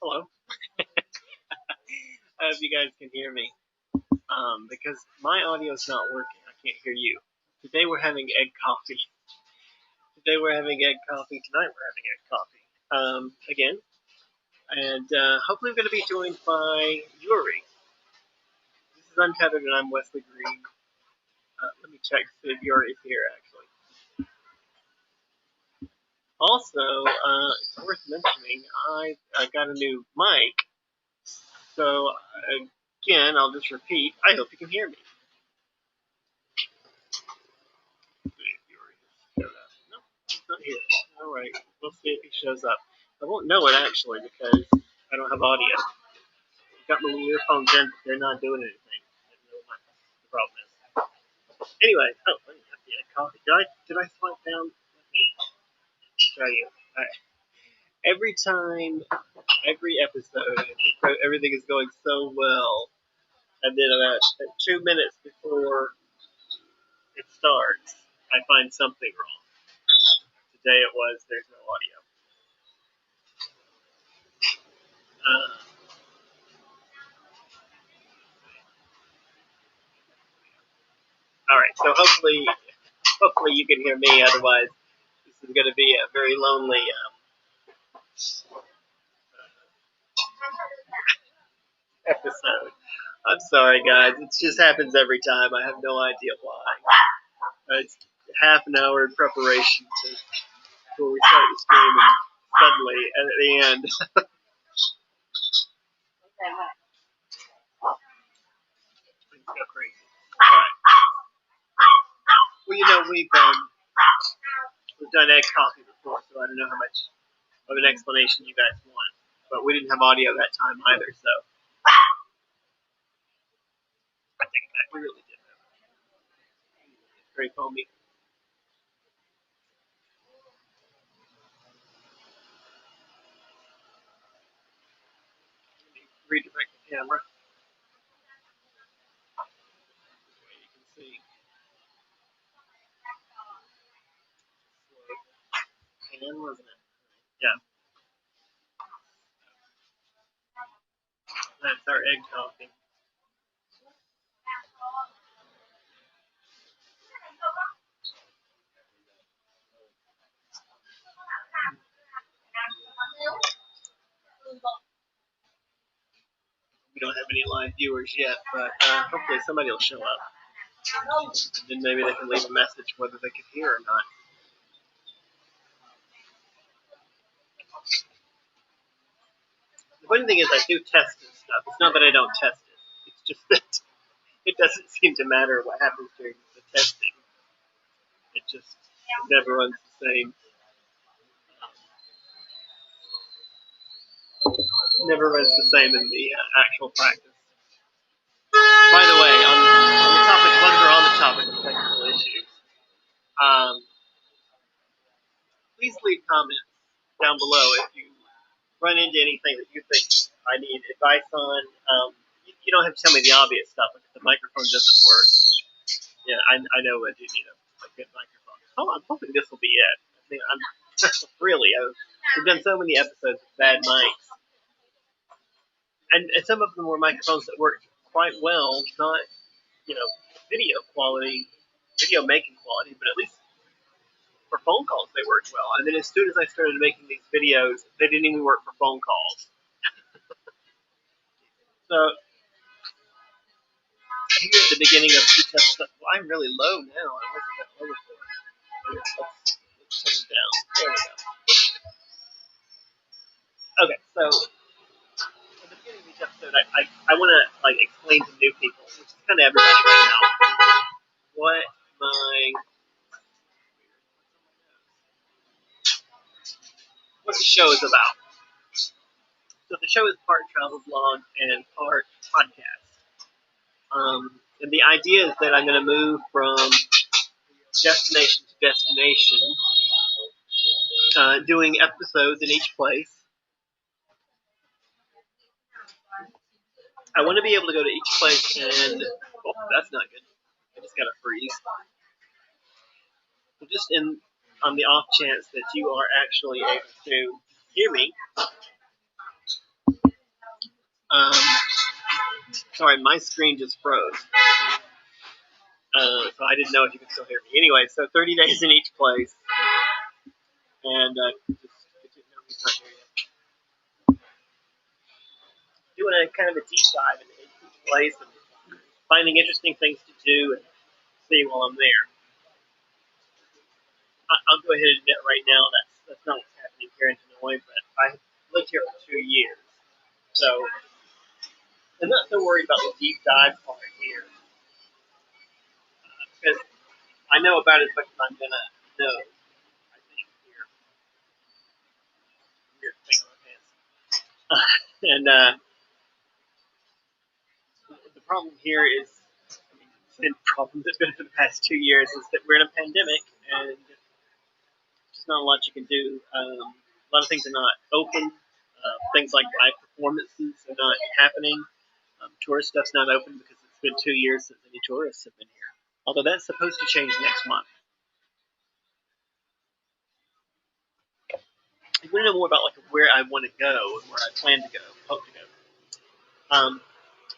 Hello. I hope you guys can hear me. Because my audio is not working, I can't hear you. Today we're having egg coffee. Today we're having egg coffee. Tonight we're having egg coffee. Again. And hopefully we're going to be joined by Yuri. This is Untethered and I'm Wesley Green. Let me check to see if Yuri is here, actually. Also, it's worth mentioning, I got a new mic. So, again, I'll just repeat. I hope you can hear me. No, he's not here. All right, we'll see if he shows up. I won't know it actually because I don't have audio. I've got my earphones in, but they're not doing anything. I don't know what the problem is. Anyway, let me have the coffee. Did I swipe down? Let me show you. Every time, every episode, everything is going so well, and then about 2 minutes before it starts, I find something wrong. Today it was there's no audio. All right, so hopefully you can hear me. Otherwise, this is going to be a very lonely episode. I'm sorry, guys. It just happens every time. I have no idea why. It's half an hour in preparation before we start the stream, and suddenly, at the end, things go crazy. All right. Well, we've done egg coffee before, so I don't know how much of an explanation you guys want. But we didn't have audio that time either, so I take it back. We really did have it. It's very foamy. Let me redirect the camera. This way you can see. Pan, wasn't it? Yeah, that's our egg coffee. We don't have any live viewers yet, but hopefully somebody will show up. And then maybe they can leave a message whether they can hear or not. The funny thing is I do test this stuff. It's not that I don't test it. It's just that it doesn't seem to matter what happens during the testing. It never runs the same. Never runs the same in the actual practice. By the way, on the topic, when we're on the topic of technical issues, please leave comments down below if you run into anything that you think I need advice on. You don't have to tell me the obvious stuff. Like if the microphone doesn't work, yeah, I know I do need a good microphone. Oh, I'm hoping this will be it. I mean, we've done so many episodes with bad mics, and some of them were microphones that worked quite well, not video quality, video making quality, but at least for phone calls they worked well. And then as soon as I started making these videos, they didn't even work for phone calls. So here at the beginning of each episode, well, I'm really low now. I wasn't that low before. Let's turn it down. There we go. Okay, so at the beginning of each episode, I want to explain to new people, which is kind of everybody right now, what the show is about. So the show is part travel blog and part podcast. And the idea is that I'm going to move from destination to destination, doing episodes in each place. I want to be able to go to each place and, oh, that's not good. I just got to freeze. So just on the off chance that you are actually able to hear me, Um, sorry, my screen just froze. So I didn't know if you could still hear me. Anyway, so 30 days in each place, and just no, he's not here yet. Doing a kind of a deep dive in each place and finding interesting things to do and see while I'm there. I'll go ahead and admit right now that's not what's happening here in Hanoi, but I lived here for 2 years, so I'm not so worried about the deep dive part here because I know about as much as I'm gonna know. I think here, weird thing on my pants, and the problem here is, I mean, the same problem that's been for the past 2 years is that we're in a pandemic and there's just not a lot you can do. A lot of things are not open. Things like live performances are not happening. Tourist stuff's not open because it's been 2 years since any tourists have been here. Although that's supposed to change next month. If you want to know more about like where I want to go and where I plan to go, hope to go,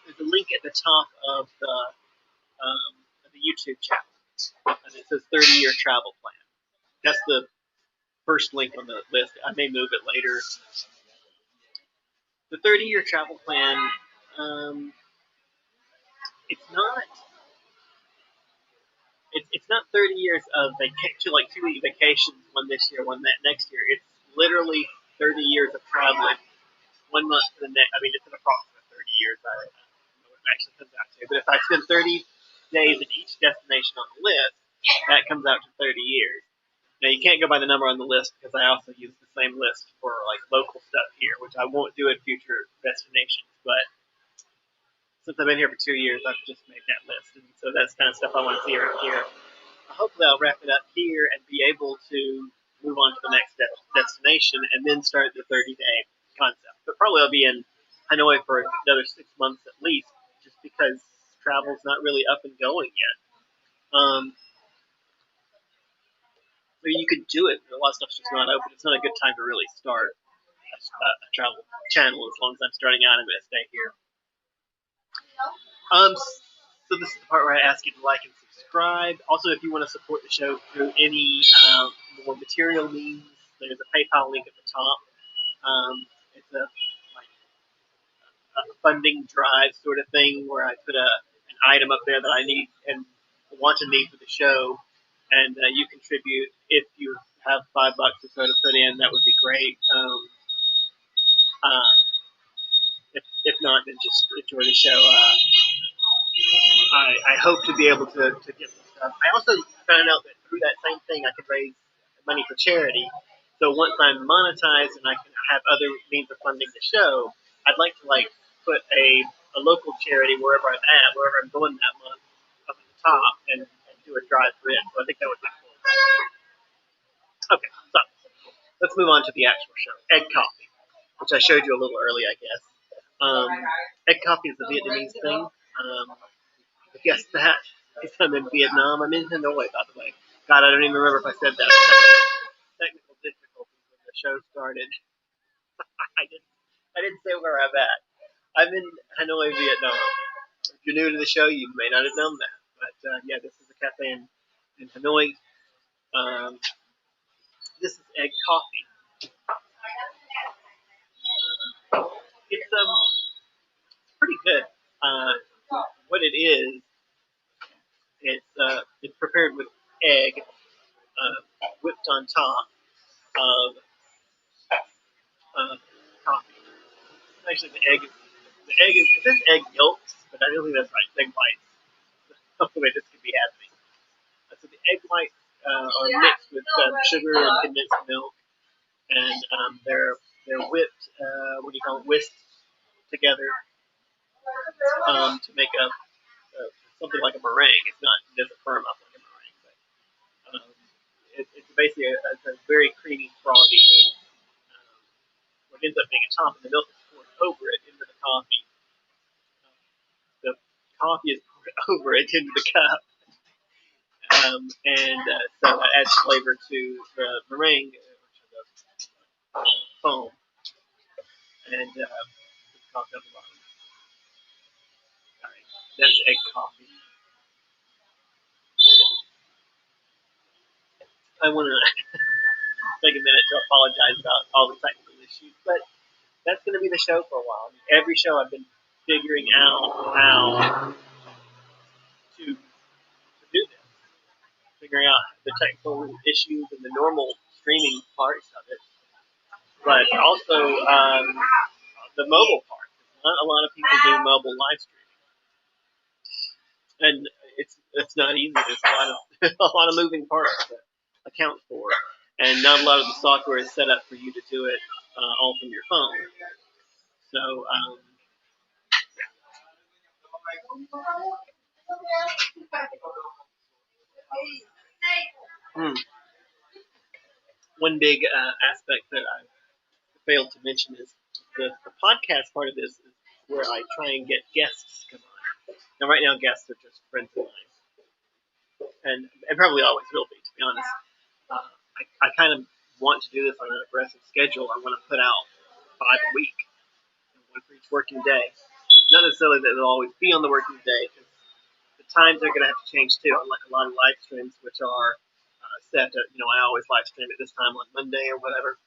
there's a link at the top of the YouTube channel, and it says 30-year travel plan. That's the first link on the list. I may move it later. The 30-year travel plan, it's not. It's not 30 years of vacation, like 2 week vacations, one this year, one that next year. It's literally 30 years of traveling, 1 month to the next. I mean, it's an approximate 30 years. I don't know what it actually comes out to. But if I spend 30 days in each destination on the list, that comes out to 30 years. Now, you can't go by the number on the list because I also use the same list for like local stuff here, which I won't do at future destinations. But since I've been here for 2 years, I've just made that list. And so that's kind of stuff I want to see around here. Hopefully I'll wrap it up here and be able to move on to the next destination and then start the 30-day concept. But probably I'll be in Hanoi for another 6 months at least, just because travel's not really up and going yet. So you could do it, but a lot of stuff's just not open. It's not a good time to really start a travel channel as long as I'm starting out. I'm going to stay here. So this is the part where I ask you to like and subscribe. Also, if you want to support the show through any more material means, there's a PayPal link at the top. It's a funding drive sort of thing where I put an item up there that I need and want to need for the show, and you contribute. If you have $5 or so to put in, that would be great. If not, then just enjoy the show. I hope to be able to get some stuff. I also found out that through that same thing, I could raise money for charity. So once I'm monetized and I can have other means of funding the show, I'd like to put a local charity wherever I'm at, wherever I'm going that month, up at the top and do a drive for it. So I think that would be cool. Okay, so let's move on to the actual show. Egg coffee, which I showed you a little early, I guess. Egg coffee is a Vietnamese thing. I guess that because I'm in Vietnam. I'm in Hanoi, by the way. God, I don't even remember if I said that. Technical difficulties when the show started. I didn't say where I'm at. I'm in Hanoi, Vietnam. If you're new to the show, you may not have known that. But yeah, this is a cafe in Hanoi. This is egg coffee. It's pretty good. What it is, it's prepared with egg whipped on top of coffee. Actually, the egg is it says egg yolks, but I don't think that's right. It's egg whites. That's the way this could be happening. So the egg whites are mixed with sugar and condensed milk, and they're whipped. What do you call it? Whisked together to make a something like a meringue. It doesn't firm up like a meringue, but it's basically a very creamy, frothy. What ends up being a top, and the milk is poured over it into the coffee. The coffee is poured over it into the cup, and so that adds flavor to the meringue, which is the foam, and it's coffee on the bottom. egg coffee. I want to take a minute to apologize about all the technical issues, but that's going to be the show for a while. I mean, every show I've been figuring out how to do this, figuring out the technical issues and the normal streaming parts of it, but also the mobile part. Not a lot of people do mobile live streaming, and it's not easy. There's a lot of a lot of moving parts to account for, and not a lot of the software is set up for you to do it all from your phone. So hmm, one big aspect that I failed to mention is the podcast part of this is where I try and get guests to come on. Now, right now, guests are just friends of mine, and probably always will be, to be honest. I kind of want to do this on an aggressive schedule. I want to put out 5 a week, one for each working day. Not necessarily that it'll always be on the working day, because the times are going to have to change too. Unlike a lot of live streams, which are set at, I always live stream at this time on Monday or whatever.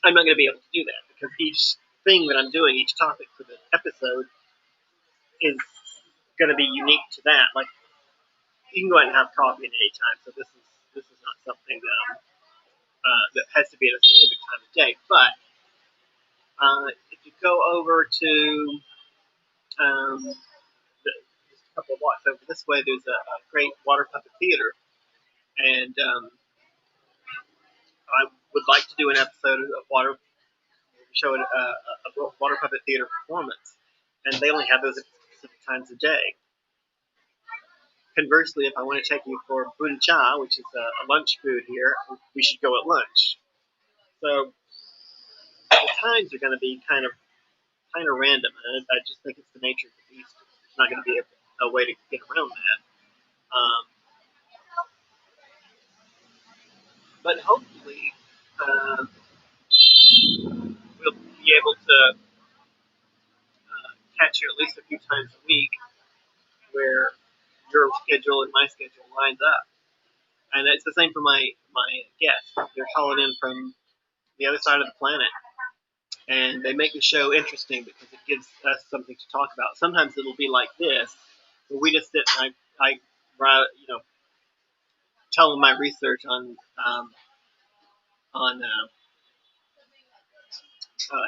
I'm not going to be able to do that because each thing that I'm doing, each topic for the episode, is going to be unique to that. Like, you can go out and have coffee at any time, so this is not something that has to be at a specific time of day. But if you go over to just a couple of blocks over this way, there's a great water puppet theater, and I would like to do an episode of water show a water puppet theater performance, and they only have those at specific times of day. Conversely, if I want to take you for bun cha, which is a lunch food here, we should go at lunch. So the times are going to be kind of random, and I just think it's the nature of the beast. There's not going to be a way to get around that. Um, but hopefully, we'll be able to catch you at least a few times a week, where your schedule and my schedule lines up. And it's the same for my guests. They're calling in from the other side of the planet, and they make the show interesting because it gives us something to talk about. Sometimes it'll be like this, where we just sit and I tell them my research on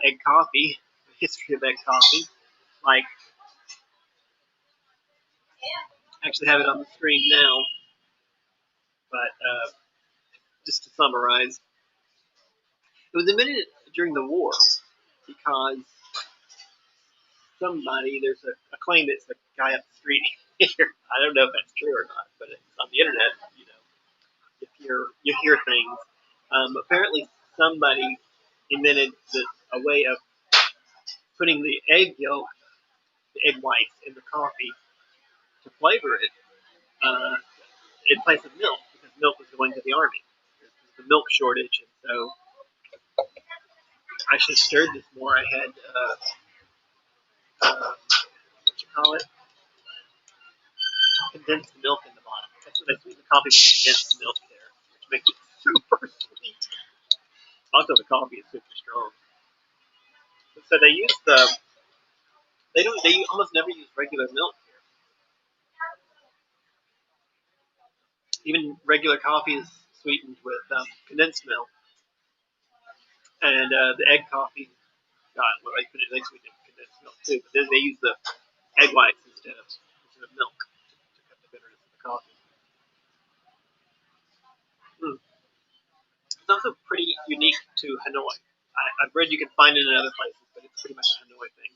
egg coffee, the history of egg coffee. Like, I actually have it on the screen now, but just to summarize, it was invented during the war because there's a claim that it's a guy up the street here. I don't know if that's true or not, but it's on the internet. If you hear things. Apparently, somebody invented a way of putting the egg yolk, the egg whites, in the coffee to flavor it in place of milk, because milk was going to the army. There's the milk shortage, and so I should have stirred this more. I had what you call it, condensed milk in the bottom. That's what I sweeten the coffee with, condensed milk there, which makes it super sweet. Also, the coffee is super strong. So they almost never use regular milk here. Even regular coffee is sweetened with condensed milk, and the egg coffee, they sweeten it with condensed milk too. But then they use the egg whites instead of milk to cut the bitterness of the coffee. Mm. It's also pretty unique to Hanoi. I've read you can find it in other places, but it's pretty much a Hanoi thing.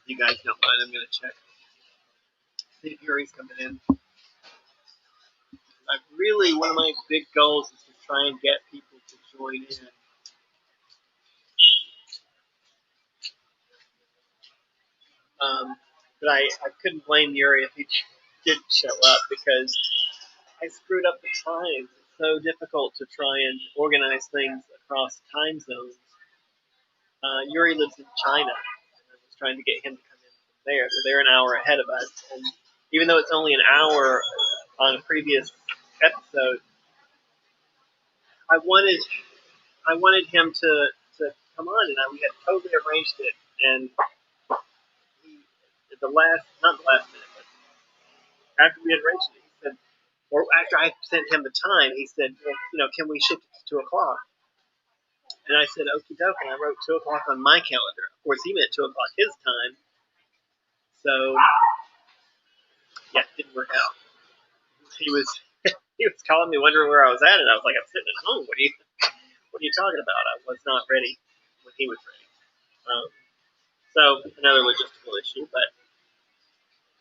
If you guys don't mind, I'm going to check. See if Yuri's coming in. One of my big goals is to try and get people to join in. But I couldn't blame Yuri if he didn't show up, because I screwed up the time. so difficult to try and organize things across time zones. Yuri lives in China, and I was trying to get him to come in from there, so they're an hour ahead of us. And even though it's only an hour on a previous episode, I wanted him to come on, and we had totally arranged it. And he, at the last, not the last minute, but after we had arranged it, he said, or after I sent him the time, he said, well, can we shift it to 2 o'clock? And I said, okie doke, and I wrote 2 o'clock on my calendar. Of course, he meant 2 o'clock his time, so yeah, it didn't work out. He was he was calling me, wondering where I was at, and I was like, I'm sitting at home. What are you talking about? I was not ready when he was ready. So another logistical issue, but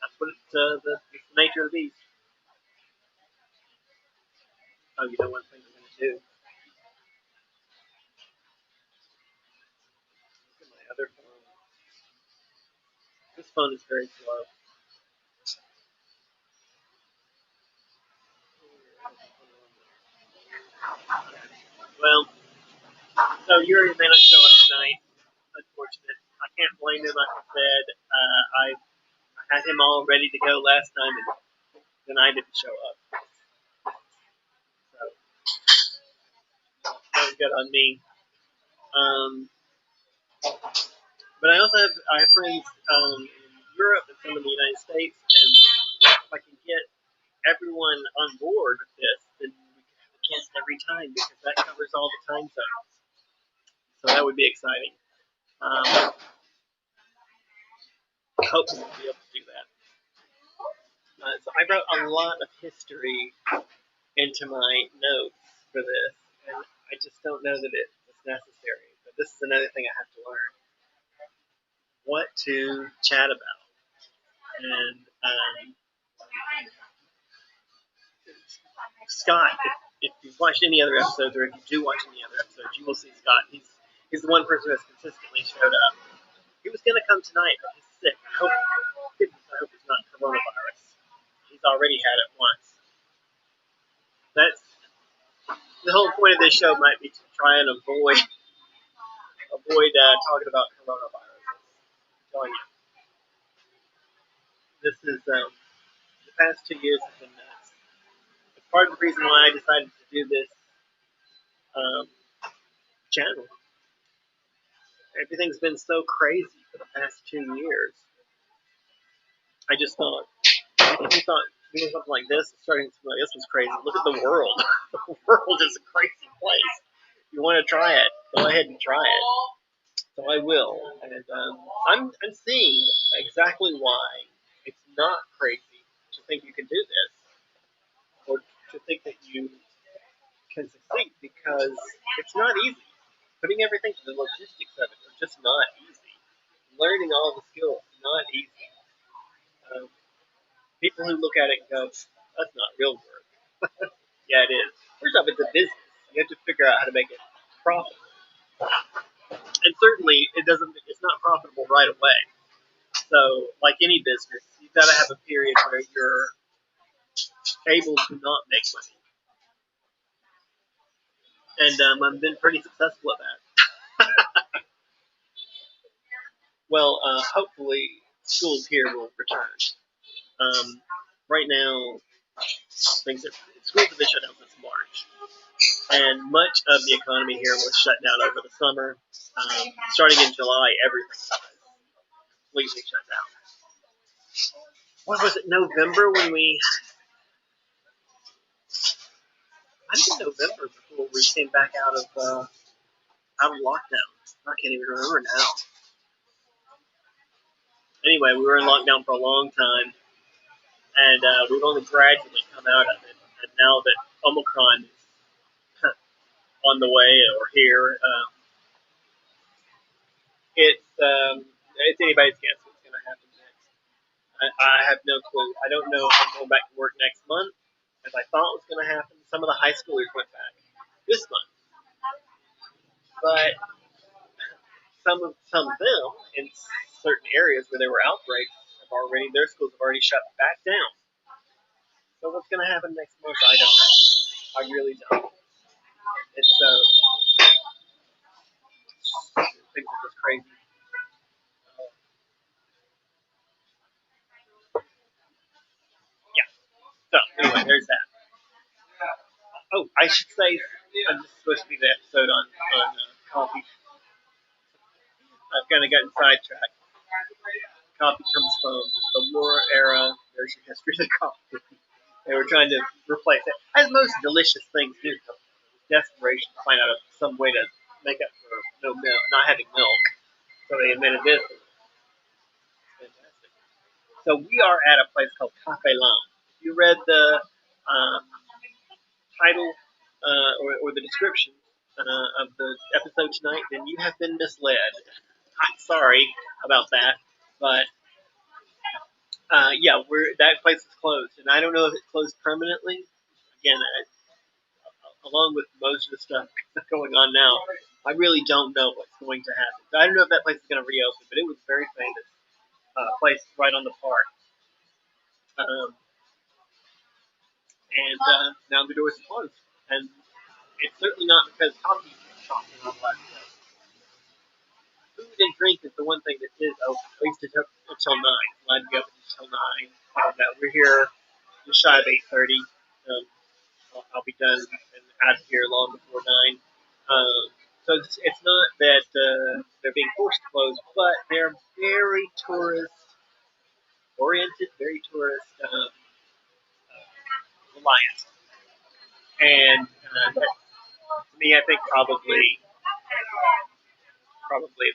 that's what it's the nature of the beast. Oh, you know one thing I'm going to do? Look at my other phone. This phone is very slow. Well, so Yuri may not show up tonight. Unfortunate. I can't blame him. Like I said, I had him all ready to go last time, and then I didn't show up. So that was good on me. But I also have friends in Europe and some in the United States, and if I can get everyone on board with this, then we can have a guest every time because that covers all the time zones. So that would be exciting. Hopefully we'll be able to do that. So I wrote a lot of history into my notes for this, and I just don't know that it was necessary. But this is another thing I have to learn: what to chat about. And Scott, if you've watched any other episodes, or if you do watch any other episodes, you will see Scott. He's the one person who has consistently showed up. He was going to come tonight, but he's sick. I hope it's not coronavirus. He's already had it once. That's the whole point of this show might be to try and avoid talking about coronavirus. I'm telling you, this is the past 2 years have been nuts. It's part of the reason why I decided to do this channel. Everything's been so crazy for the past 2 years. I just thought, if you thought doing something like this, starting something like this was crazy, look at the world. The world is a crazy place. If you want to try it, go ahead and try it. So I will. And I'm seeing exactly why it's not crazy to think you can do this, or to think that you can succeed, because it's not easy. Putting everything to the logistics of it are just not easy. Learning all the skills is not easy. People who look at it and go, that's not real work. Yeah, it is. First off, it's a business. You have to figure out how to make it profitable. And certainly, it's not profitable right away. So, like any business, you've got to have a period where you're able to not make money. And I've been pretty successful at that. Well, hopefully, schools here will return. Right now, schools have been shut down since March, and much of the economy here was shut down over the summer. Starting in July, everything was completely shut down. What was it, November when we? I think November before we came back out of lockdown. I can't even remember now. Anyway, we were in lockdown for a long time, and we've only gradually come out of it. And now that Omicron is on the way or here, it's anybody's guess what's going to happen next. I have no clue. I don't know if I'm going back to work next month, as I thought was going to happen. Some of the high schoolers went back this month, but some of them in certain areas where there were outbreaks their schools have already shut back down. So what's going to happen next month, I don't know. I really don't. It's things are just crazy. Yeah. So anyway, there's that. Oh, I should say, this is supposed to be the episode on coffee. I've kind of gotten sidetracked. Coffee comes from the war era. There's a history of the coffee. They were trying to replace it, as most delicious things do. Desperation to find out some way to make up for no milk, not having milk. So they invented this. Fantastic. So we are at a place called Café. If you read the um, title or the description of the episode tonight, then you have been misled. I'm sorry about that, but yeah, that place is closed, and I don't know if it's closed permanently. Again, along with most of the stuff going on now, I really don't know what's going to happen. I don't know if that place is going to reopen, but it was a very famous place right on the park. Um, and now the doors are closed. And it's certainly not because coffee shops are not allowed to go. Food and drink is the one thing that is open, at least until 9. Allowed to go until 9. We're here just shy of 8:30. I'll be done and out of here long before 9. So it's not that they're being forced to close, but they're very tourist oriented, very tourist reliant. And to me, I think probably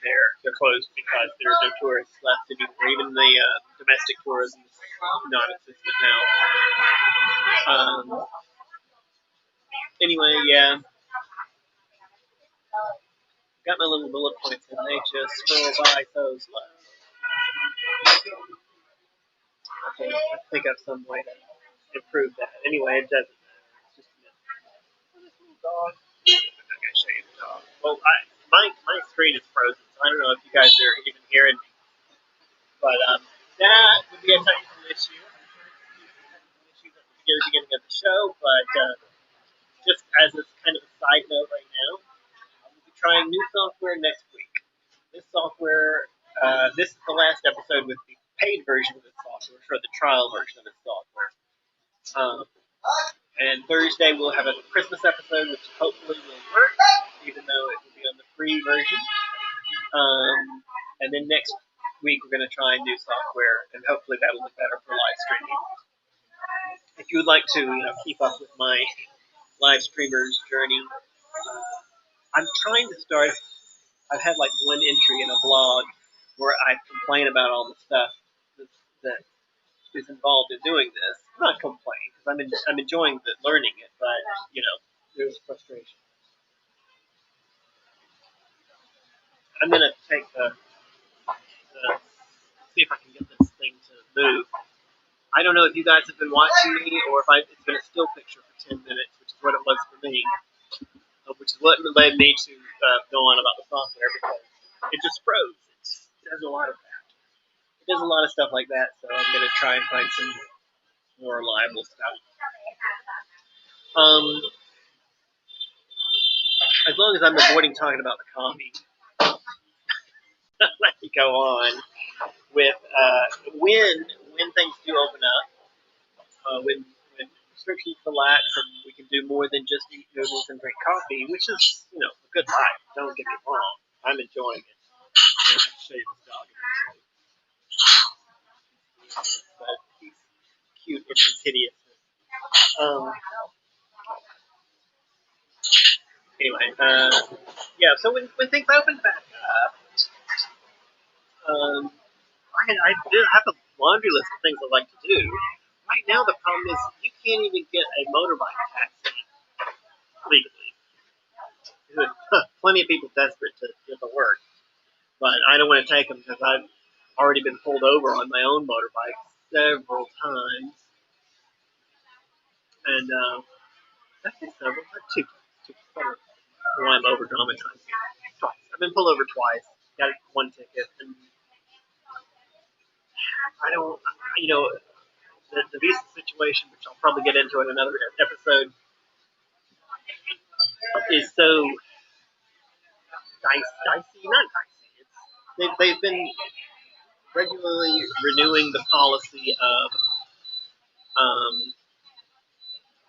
they're closed because there's no tourists left anymore. Even the domestic tourism is non-existent now. Anyway, yeah, got my little bullet points and they just scroll by so slow. Okay, I think of some way to improve that. Anyway, it doesn't matter. It's just a minute. Little dog. I'm not gonna show you the dog. Well, my screen is frozen, so I don't know if you guys are even hearing me. But that would be a technical issue. Issues at the beginning of the show, but just as a kind of a side note right now, we'll be trying new software next week. This software, this is the last episode with the paid version of this software, or the trial version of this software. And Thursday we'll have a Christmas episode, which hopefully will work, even though it will be on the free version. And then next week we're going to try new software, and hopefully that will be better for live streaming. If you would like to, keep up with my live streamer's journey, I'm trying to start. I've had like one entry in a blog where I complain about all the stuff that is involved in doing this. I'm not complaining because I'm enjoying learning it, but there's frustration. I'm gonna take see if I can get this thing to move. I don't know if you guys have been watching me or if it's been a still picture for 10 minutes, which is what it was for me, which is what led me to go on about the software because it just froze. It does a lot of that. It does a lot of stuff like that, so I'm going to try and find some more reliable stuff. As long as I'm avoiding talking about the coffee, let me go on with when things do open up, when restrictions relax and we can do more than just eat noodles and drink coffee, which is a good life. Don't get me wrong, I'm enjoying it. I'm going to have to show you this dog eventually, but he's cute and he's hideous. Anyway, yeah. So when things open back up, I did have a laundry list of things I'd like to do. Right now, the problem is you can't even get a motorbike taxi legally. Plenty of people desperate to get to work, but I don't want to take them because I've already been pulled over on my own motorbike several times, and that's several, not two times. Well, I'm over dramatizing. Twice. I've been pulled over twice. Got one ticket, and I don't, the visa situation, which I'll probably get into in another episode. is so dicey, not dicey. They've been regularly renewing the policy of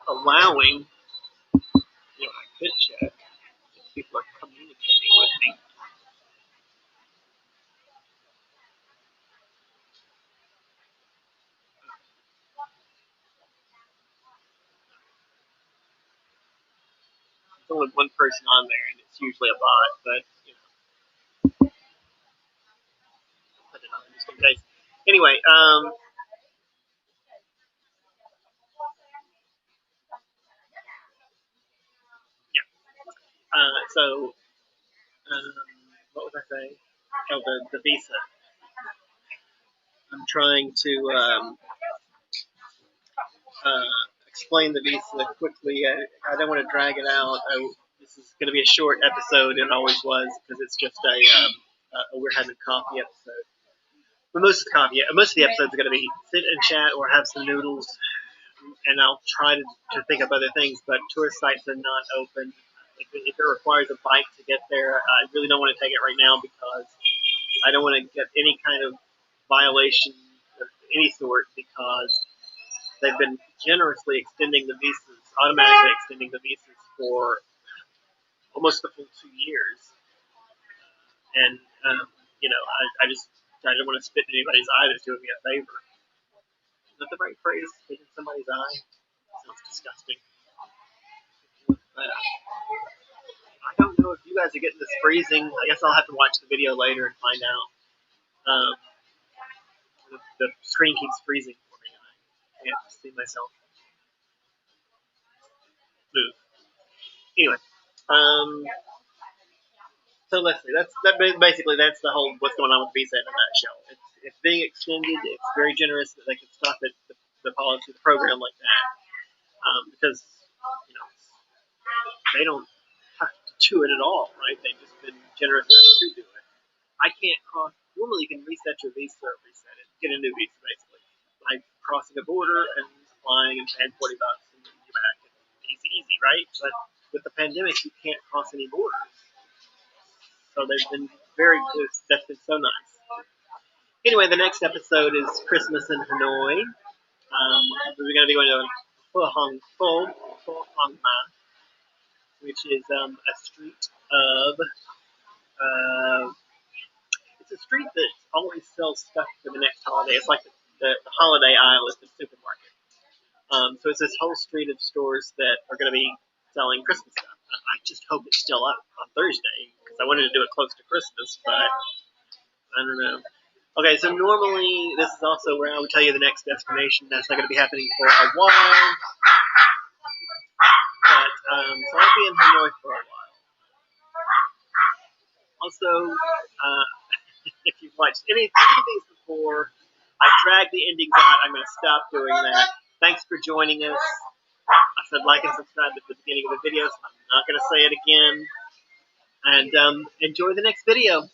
allowing, I could check if people are communicating with me. There's only one person on there, and it's usually a bot, but put it on just in case. Anyway, yeah. So, what was I saying? Oh, the visa. I'm trying to explain the visa quickly. I don't want to drag it out. This is going to be a short episode, and it always was, because it's just a we're having coffee episode. But most of the episodes are going to be sit and chat or have some noodles, and I'll try to think of other things. But tourist sites are not open. If it requires a bike to get there, I really don't want to take it right now because I don't want to get any kind of violation of any sort, because they've been generously extending the visas, automatically extending the visas for almost the full 2 years. And, I don't want to spit in anybody's eye that's doing me a favor. Is that the right phrase? Spit in somebody's eye? Sounds disgusting. But I don't know if you guys are getting this freezing. I guess I'll have to watch the video later and find out. The screen keeps freezing for me, and I can't see myself move. Anyway, so let's see. Basically that's the whole what's going on with visa in a nutshell. It's being extended. It's very generous that they can stop it, the policy, the program like that, because you know they don't have to do it at all, right? They've just been generous enough to do it. I can't cross. Normally, you can reset your visa, get a new visa basically by crossing a border and flying and paying $40 and then you're back. Easy, right? But with the pandemic, you can't cross any borders. So they've been very good. That's been so nice. Anyway, the next episode is Christmas in Hanoi. We're going to be going to Pho Hong Ma, which is a street of. It's a street that always sells stuff for the next holiday. It's like the holiday aisle at the supermarket. So it's this whole street of stores that are going to be selling Christmas stuff. I just hope it's still up on Thursday because I wanted to do it close to Christmas, but I don't know. Okay, so normally this is also where I would tell you the next destination. That's not going to be happening for a while, but so I'll be in Hanoi for a while. Also, if you've watched any of these before, I've dragged the endings out. I'm going to stop doing that. Thanks for joining us. I said like and subscribe at the beginning of the video, so I'm not going to say it again. And enjoy the next video.